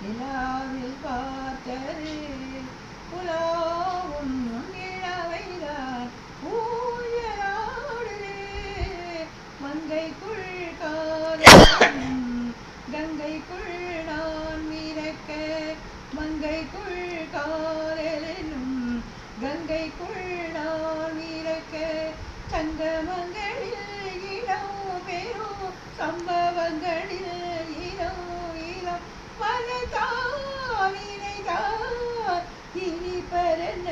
நிலாவில் பார்த்தது புலாவும் இளவைதான் ஊயலாடுது மங்கைக்குள் காதலும் கங்கைக்குள் நான் மிதக்க மங்கைக்குள் காதலும் கங்கைக்குள் நான் மிதக்க சங்கமங்களில் இடம் பெறும் சம்பவங்களில் இடம் இடம் மனத்தான் இணைதான் இனி பரன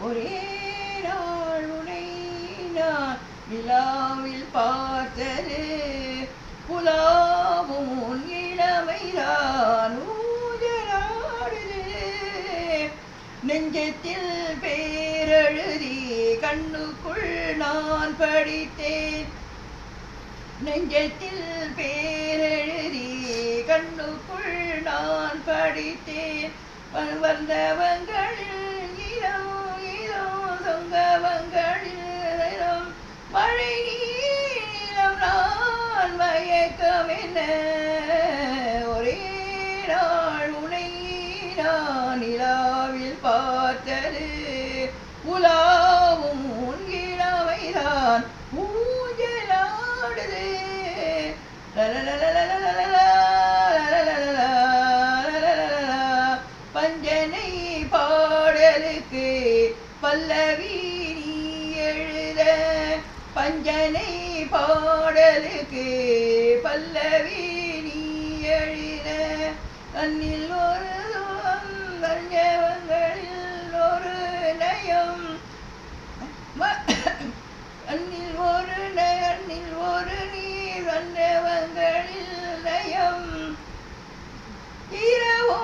ஒரே நாள் உனை நான் நிலாவில் பார்த்தது புலாவும் இளமைதான் ஊஞ்சலாடுது நெஞ்சத்தில் பேரெழுதி கண்ணுக்குள் நான் படித்தேன் நெஞ்சத்தில் பேரெழுதி கண்ணுக்குள் நான் படித்தேன் வந்தவங்களில் இதோ இதோ சொங்கவங்களில் மழை நீளம் நான் மயக்கம் என்ன ஒரே நாள் உனை நான் நிலாவில் பார்த்தது உலாவும் இளமைதான் ஊஞ்சலாடுது பஞ்சனை பாடலுக்கு பல்லவி நீ எழுத பஞ்சனை பாடலுக்கு பல்லவி நீ எழுத கண்ணில் ஒரு வஞ்சவங்களில் ஒரு நயம் அண்ணில் ஒரு நீர் வந்தவங்களில் நயம் இரவோ